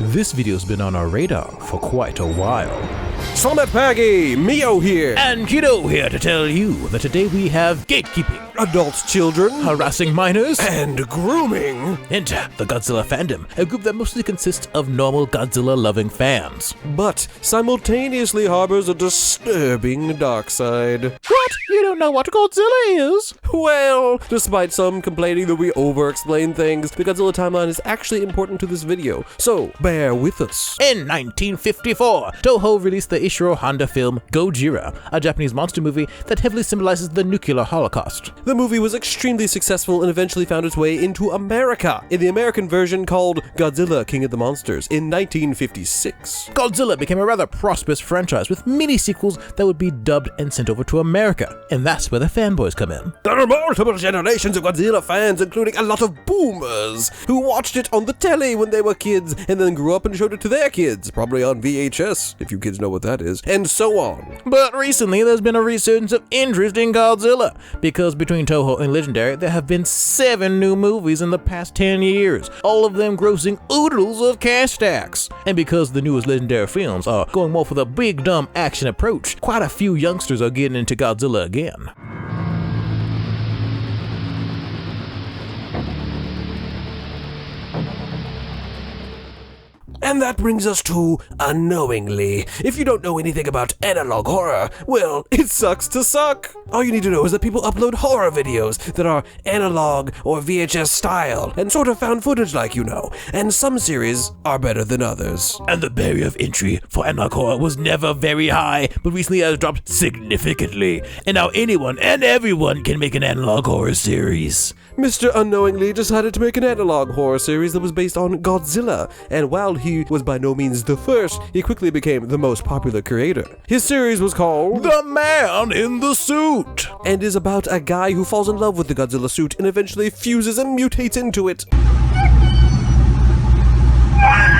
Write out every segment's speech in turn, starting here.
This video's been on our radar for quite a while. Summit Paggy, Mio here. And Kiddo here to tell you that today we have gatekeeping, Adult children. harassing minors, And grooming. enter the Godzilla Fandom, a group that mostly consists of normal Godzilla-loving fans. But simultaneously harbors a disturbing dark side. What? You don't know what Godzilla is? Well, despite some complaining that we over-explain things, the Godzilla timeline is actually important to this video, so bear with us. In 1954, Toho released the Ishiro Honda film Gojira, a Japanese monster movie that heavily symbolizes the nuclear holocaust. The movie was extremely successful and eventually found its way into America, in the American version called Godzilla King of the Monsters in 1956. Godzilla became a rather prosperous franchise with many sequels that would be dubbed and sent over to America, and that's where the fanboys come in. There are multiple generations of Godzilla fans, including a lot of boomers, who watched it on the telly when they were kids and then grew up and showed it to their kids, probably on VHS, if you kids know what that is, and so on. But recently there's been a resurgence of interest in Godzilla, because between Toho and Legendary there have been 7 new movies in the past 10 years, all of them grossing oodles of cash stacks. And because the newest Legendary films are going more for the big dumb action approach, quite a few youngsters are getting into Godzilla again. And that brings us to Unknowingly. If you don't know anything about analog horror, well, it sucks to suck. All you need to know is that people upload horror videos that are analog or VHS style, and sort of found footage like, and some series are better than others. And the barrier of entry for analog horror was never very high, but recently has dropped significantly. And now anyone and everyone can make an analog horror series. Mr. Unknowingly decided to make an analog horror series that was based on Godzilla, and while he was by no means the first, he quickly became the most popular creator. His series was called The Man in the Suit, and is about a guy who falls in love with the Godzilla suit and eventually fuses and mutates into it.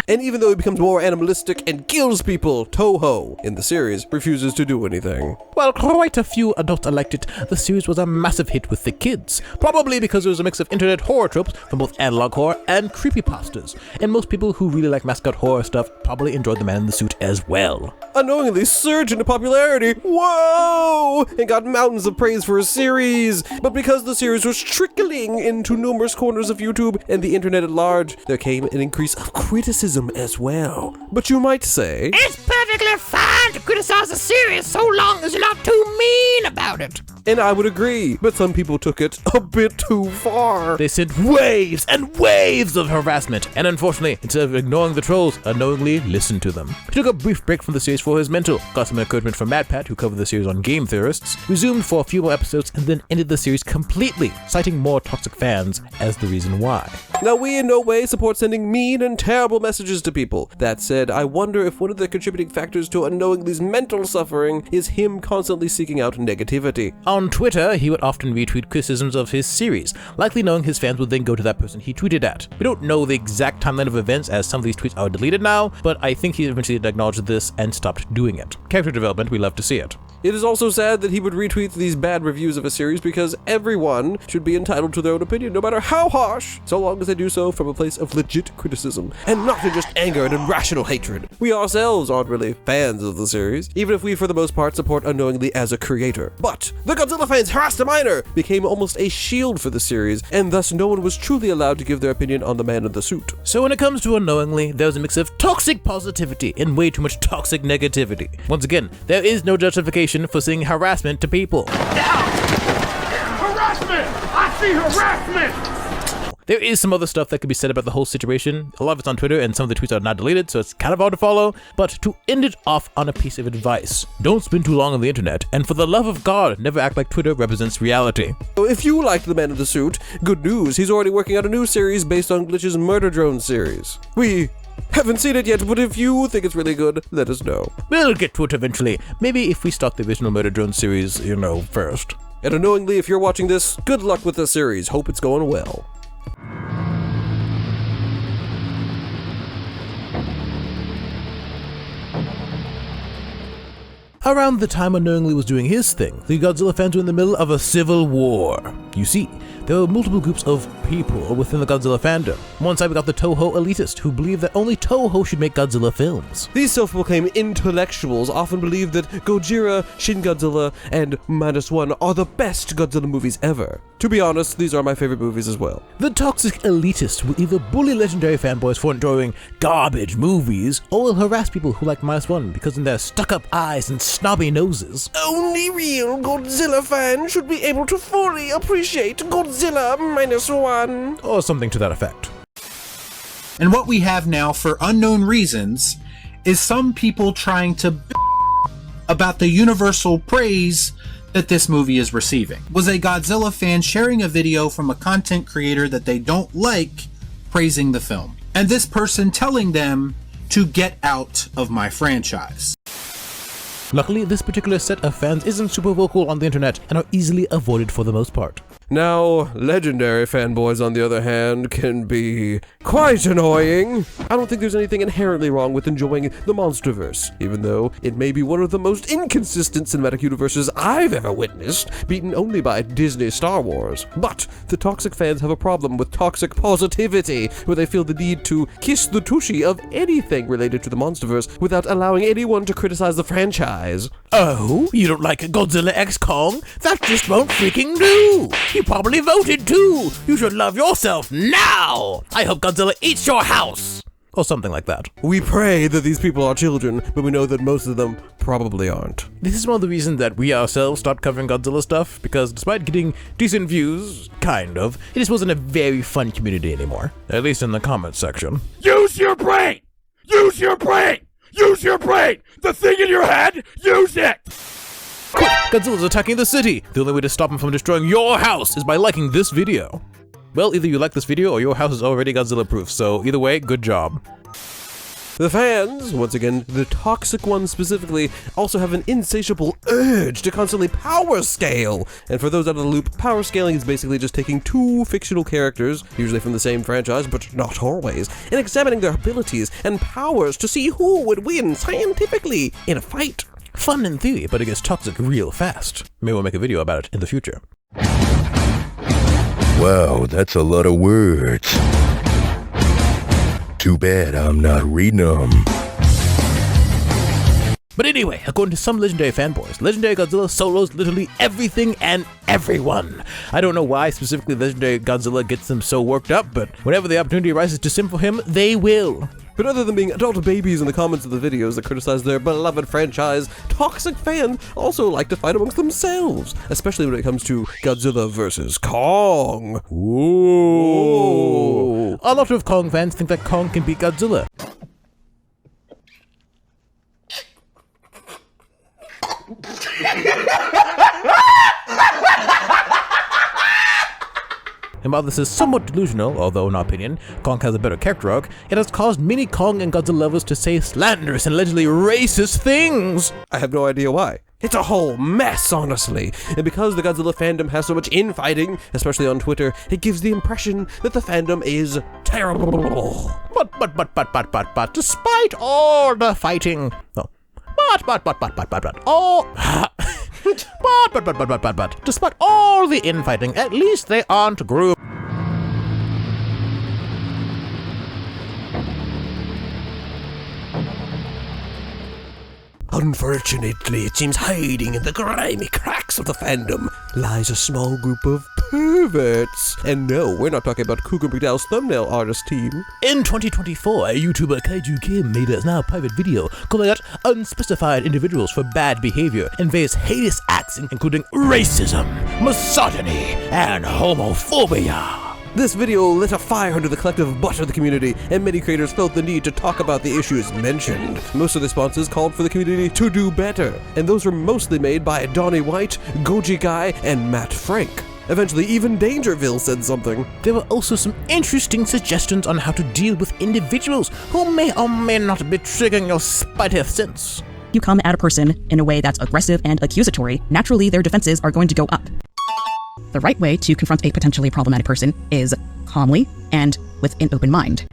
And even though he becomes more animalistic and kills people, Toho, in the series, refuses to do anything. While quite a few adults liked it, the series was a massive hit with the kids, probably because it was a mix of internet horror tropes from both analog horror and creepypastas, and most people who really like mascot horror stuff probably enjoyed The Man in the Suit as well. Unknowingly surged into popularity, whoa, and got mountains of praise for his series. But because the series was trickling into numerous corners of YouTube and the internet at large, there came an increase of criticism as well. But you might say, it's perfectly fine to criticize a series so long as you're not too mean about it. And I would agree, but some people took it a bit too far. They sent waves and waves of harassment, and unfortunately, instead of ignoring the trolls, Unknowingly listened to them. He took a brief break from the series for his mental, got some encouragement from MadPat, who covered the series on Game Theorists, resumed for a few more episodes, and then ended the series completely, citing more toxic fans as the reason why. Now, we in no way support sending mean and terrible messages to people. That said, I wonder if one of the contributing factors to Unknowingly's mental suffering is him constantly seeking out negativity. On Twitter, he would often retweet criticisms of his series, likely knowing his fans would then go to that person he tweeted at. We don't know the exact timeline of events as some of these tweets are deleted now, but I think he eventually acknowledged this and stopped doing it. Character development, we love to see it. It is also sad that he would retweet these bad reviews of a series because everyone should be entitled to their own opinion, no matter how harsh, so long as they do so from a place of legit criticism, and not in just anger and irrational hatred. We ourselves aren't really fans of the series, even if we for the most part support Unknowingly as a creator. But the Godzilla fans harassed a minor became almost a shield for the series, and thus no one was truly allowed to give their opinion on the Man in the Suit. So when it comes to Unknowingly, there's a mix of toxic positivity and way too much toxic negativity. Once again, there is no justification for saying harassment to people. Harassment! I see harassment! There is some other stuff that could be said about the whole situation. A lot of it's on Twitter and some of the tweets are not deleted, so it's kind of hard to follow. But to end it off on a piece of advice, don't spend too long on the internet, and for the love of God, never act like Twitter represents reality. So if you liked The Man in the Suit, good news, he's already working on a new series based on Glitch's Murder Drone series. We haven't seen it yet, but if you think it's really good, let us know. We'll get to it eventually. Maybe if we start the original Murder Drone series, first. And Unknowingly, if you're watching this, good luck with the series. Hope it's going well. Around the time Unknowingly was doing his thing, the Godzilla fans were in the middle of a civil war. You see, there were multiple groups of people within the Godzilla fandom. On one side we got the Toho elitists, who believe that only Toho should make Godzilla films. These self-proclaimed intellectuals often believe that Gojira, Shin Godzilla, and -1 are the best Godzilla movies ever. To be honest, these are my favorite movies as well. The toxic elitists will either bully legendary fanboys for enjoying garbage movies, or will harass people who like -1 because of their stuck-up eyes and snobby noses. Only real Godzilla fans should be able to fully appreciate Godzilla -1. Or something to that effect. And what we have now, for unknown reasons, is some people trying to about the universal praise that this movie is receiving. Was a Godzilla fan sharing a video from a content creator that they don't like praising the film, and this person telling them to get out of my franchise. Luckily, this particular set of fans isn't super vocal on the internet and are easily avoided for the most part. Now, legendary fanboys, on the other hand, can be quite annoying. I don't think there's anything inherently wrong with enjoying the Monsterverse, even though it may be one of the most inconsistent cinematic universes I've ever witnessed, beaten only by Disney Star Wars. But the toxic fans have a problem with toxic positivity, where they feel the need to kiss the tushy of anything related to the Monsterverse without allowing anyone to criticize the franchise. Oh, you don't like Godzilla X Kong? That just won't freaking do! You probably voted too! You should love yourself now! I hope Godzilla eats your house! Or something like that. We pray that these people are children, but we know that most of them probably aren't. This is one of the reasons that we ourselves stopped covering Godzilla stuff, because despite getting decent views, kind of, it just wasn't a very fun community anymore. At least in the comments section. Use your brain! Use your brain! Use your brain! The thing in your head, use it! Quick! Godzilla's attacking the city! The only way to stop him from destroying your house is by liking this video. Well, either you like this video or your house is already Godzilla-proof, so either way, good job. The fans, once again, the toxic ones specifically, also have an insatiable urge to constantly power scale. And for those out of the loop, power scaling is basically just taking two fictional characters, usually from the same franchise, but not always, and examining their abilities and powers to see who would win scientifically in a fight. Fun in theory, but it gets toxic real fast. Maybe we'll make a video about it in the future. Wow, that's a lot of words. Too bad I'm not reading them. But anyway, according to some legendary fanboys, Legendary Godzilla solos literally everything and everyone. I don't know why specifically Legendary Godzilla gets them so worked up, but whenever the opportunity arises to sim for him, they will. But other than being adult babies in the comments of the videos that criticize their beloved franchise, toxic fans also like to fight amongst themselves, especially when it comes to Godzilla vs. Kong. Ooh. A lot of Kong fans think that Kong can beat Godzilla. And while this is somewhat delusional, although in our opinion, Kong has a better character arc, it has caused many Kong and Godzilla lovers to say slanderous and allegedly racist things. I have no idea why. It's a whole mess, honestly. And because the Godzilla fandom has so much infighting, especially on Twitter, it gives the impression that the fandom is terrible. But, despite all the fighting, no. But, despite all the infighting, at least they aren't group. Unfortunately, it seems hiding in the grimy cracks of the fandom lies a small group of perverts. And no, we're not talking about Cougar McDowell's thumbnail artist team. In 2024, a YouTuber Kaiju Kim made a now private video calling out unspecified individuals for bad behavior and various heinous acts including racism, misogyny, and homophobia. This video lit a fire under the collective butt of the community, and many creators felt the need to talk about the issues mentioned. Most of the responses called for the community to do better, and those were mostly made by Donnie White, Goji Guy, and Matt Frank. Eventually, even Dangerville said something. There were also some interesting suggestions on how to deal with individuals who may or may not be triggering your spidey sense. You come at a person in a way that's aggressive and accusatory, naturally their defenses are going to go up. The right way to confront a potentially problematic person is calmly and with an open mind.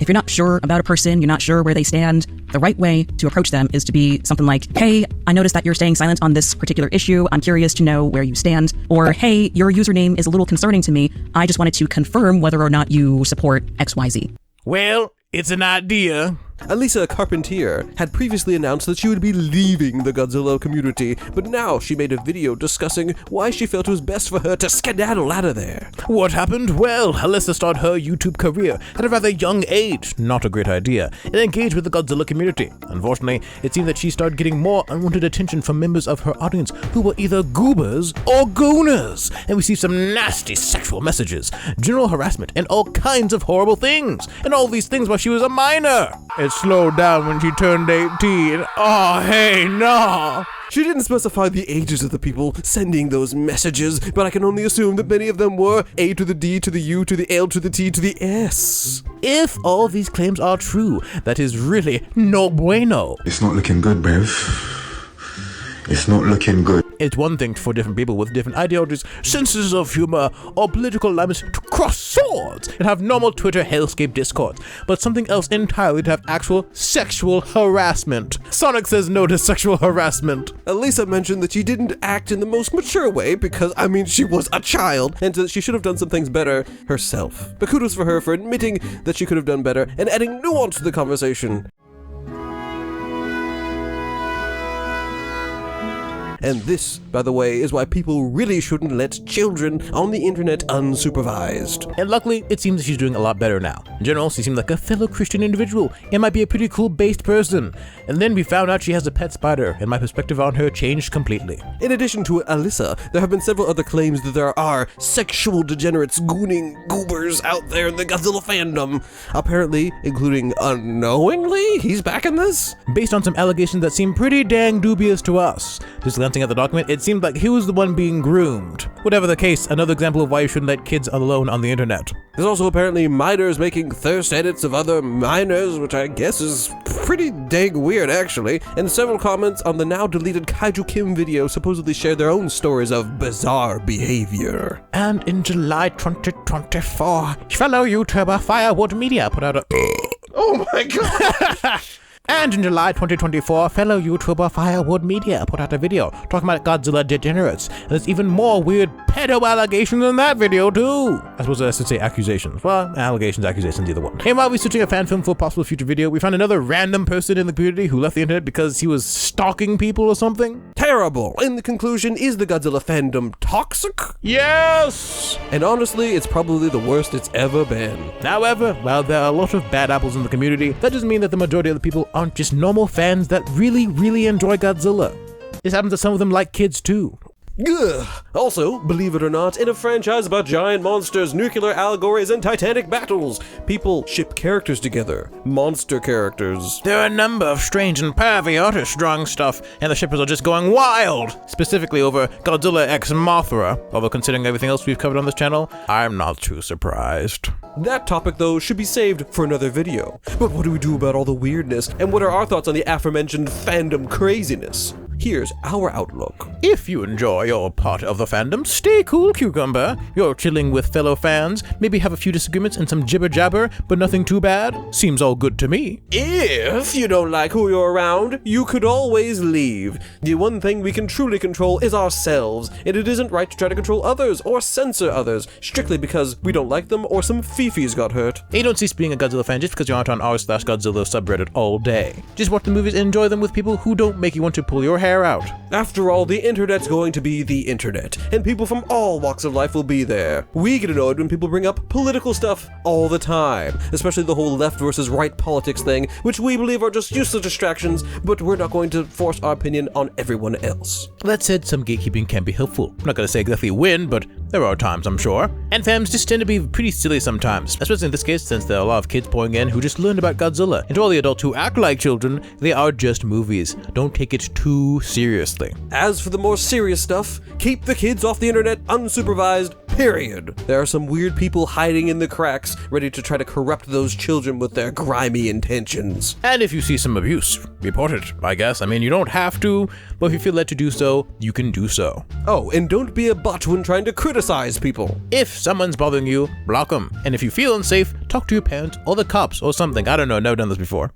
If you're not sure about a person, you're not sure where they stand, the right way to approach them is to be something like, hey, I noticed that you're staying silent on this particular issue. I'm curious to know where you stand. Or, hey, your username is a little concerning to me. I just wanted to confirm whether or not you support XYZ. Well, it's an idea. Alisa Carpentier had previously announced that she would be leaving the Godzilla community, but now she made a video discussing why she felt it was best for her to skedaddle out of there. What happened? Well, Alyssa started her YouTube career at a rather young age, not a great idea, and engaged with the Godzilla community. Unfortunately, it seemed that she started getting more unwanted attention from members of her audience who were either goobers or gooners, and received some nasty sexual messages, general harassment, and all kinds of horrible things. And all these things while she was a minor. It slowed down when she turned 18. Oh, hey, no. She didn't specify the ages of the people sending those messages, but I can only assume that many of them were A to the D to the U to the L to the T to the S. If all these claims are true, that is really no bueno. It's not looking good, Bev. It's not looking good. It's one thing for different people with different ideologies, senses of humor, or political alignments to cross swords and have normal Twitter hellscape discourse, but something else entirely to have actual sexual harassment. Sonic says no to sexual harassment. Alisa mentioned that she didn't act in the most mature way because, she was a child, and that she should have done some things better herself. But kudos for her for admitting that she could have done better and adding nuance to the conversation. And this, by the way, is why people really shouldn't let children on the internet unsupervised. And luckily, it seems that she's doing a lot better now. In general, she seemed like a fellow Christian individual and might be a pretty cool based person. And then we found out she has a pet spider, and my perspective on her changed completely. In addition to Alisa, there have been several other claims that there are sexual degenerates gooning goobers out there in the Godzilla fandom. Apparently, including unknowingly, he's back in this? Based on some allegations that seem pretty dang dubious to us. Just glancing at the document, it seemed like he was the one being groomed. Whatever the case, another example of why you shouldn't let kids alone on the internet. There's also apparently minors making thirst edits of other minors, which I guess is pretty dang weird actually, and several comments on the now deleted Kaiju Kim video supposedly share their own stories of bizarre behavior. And in July 2024, fellow YouTuber Firewood Media put out a... Oh my god! And in July 2024, fellow YouTuber Firewood Media put out a video talking about Godzilla degenerates, and there's even more weird pedo allegations in that video too. I suppose I should say accusations. Well, allegations, accusations, either one. And while researching a fan film for a possible future video, we found another random person in the community who left the internet because he was stalking people or something. Terrible. In the conclusion, is the Godzilla fandom toxic? Yes! And honestly, it's probably the worst it's ever been. However, while there are a lot of bad apples in the community, that doesn't mean that the majority of the people aren't just normal fans that really enjoy Godzilla. This happens to some of them like kids too. Ugh. Also, believe it or not, in a franchise about giant monsters, nuclear allegories, and titanic battles, people ship characters together. Monster characters. There are a number of strange and pervy artists drawing stuff, and the shippers are just going wild, specifically over Godzilla x Mothra. Although considering everything else we've covered on this channel, I'm not too surprised. That topic, though, should be saved for another video. But what do we do about all the weirdness, and what are our thoughts on the aforementioned fandom craziness? Here's our outlook. If you enjoy your part of the fandom, stay cool, cucumber. You're chilling with fellow fans, maybe have a few disagreements and some jibber-jabber, but nothing too bad. Seems all good to me. If you don't like who you're around, you could always leave. The one thing we can truly control is ourselves, and it isn't right to try to control others or censor others, strictly because we don't like them or some fifis got hurt. You don't cease being a Godzilla fan just because you aren't on r/Godzilla subreddit all day. Just watch the movies and enjoy them with people who don't make you want to pull your hair out. After all, the internet's going to be the internet, and people from all walks of life will be there. We get annoyed when people bring up political stuff all the time, especially the whole left versus right politics thing, which we believe are just useless distractions, but we're not going to force our opinion on everyone else. That said, some gatekeeping can be helpful. I'm not going to say exactly when, but there are times, I'm sure. And fans just tend to be pretty silly sometimes, especially in this case since there are a lot of kids pouring in who just learned about Godzilla. And to all the adults who act like children, they are just movies. Don't take it too seriously. As for the more serious stuff, keep the kids off the internet unsupervised, Period. There are some weird people hiding in the cracks, ready to try to corrupt those children with their grimy intentions. And if you see some abuse, report it, I guess. I mean, you don't have to, but if you feel led to do so, you can do so. Oh, and don't be a butt when trying to criticize people. If someone's bothering you, block them. And if you feel unsafe, talk to your parents or the cops or something. I don't know, never done this before.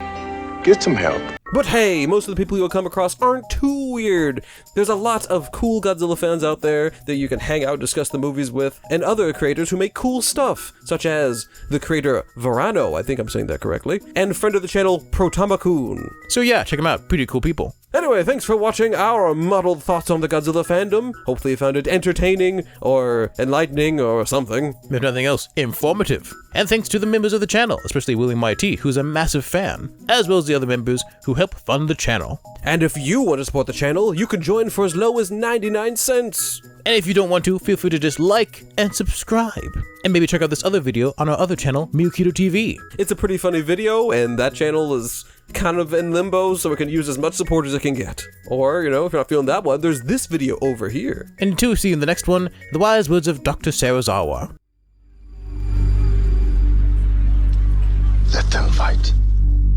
Get some help. But hey, most of the people you'll come across aren't too weird. There's a lot of cool Godzilla fans out there that you can hang out and discuss the movies with, and other creators who make cool stuff, such as the creator Verano, I think I'm saying that correctly, and friend of the channel Protama-kun. So yeah, check them out. Pretty cool people. Anyway, thanks for watching our muddled thoughts on the Godzilla fandom. Hopefully you found it entertaining, or enlightening, or something. If nothing else, informative. And thanks to the members of the channel, especially William YT, who's a massive fan, as well as the other members who help fund the channel. And if you want to support the channel, you can join for as low as 99 cents. And if you don't want to, feel free to just like and subscribe. And maybe check out this other video on our other channel, Miyukito TV. It's a pretty funny video, and that channel is kind of in limbo, so it can use as much support as it can get. Or, you know, if you're not feeling that one, there's this video over here. And until we see you in the next one, the wise words of Dr. Sarazawa. Let them fight.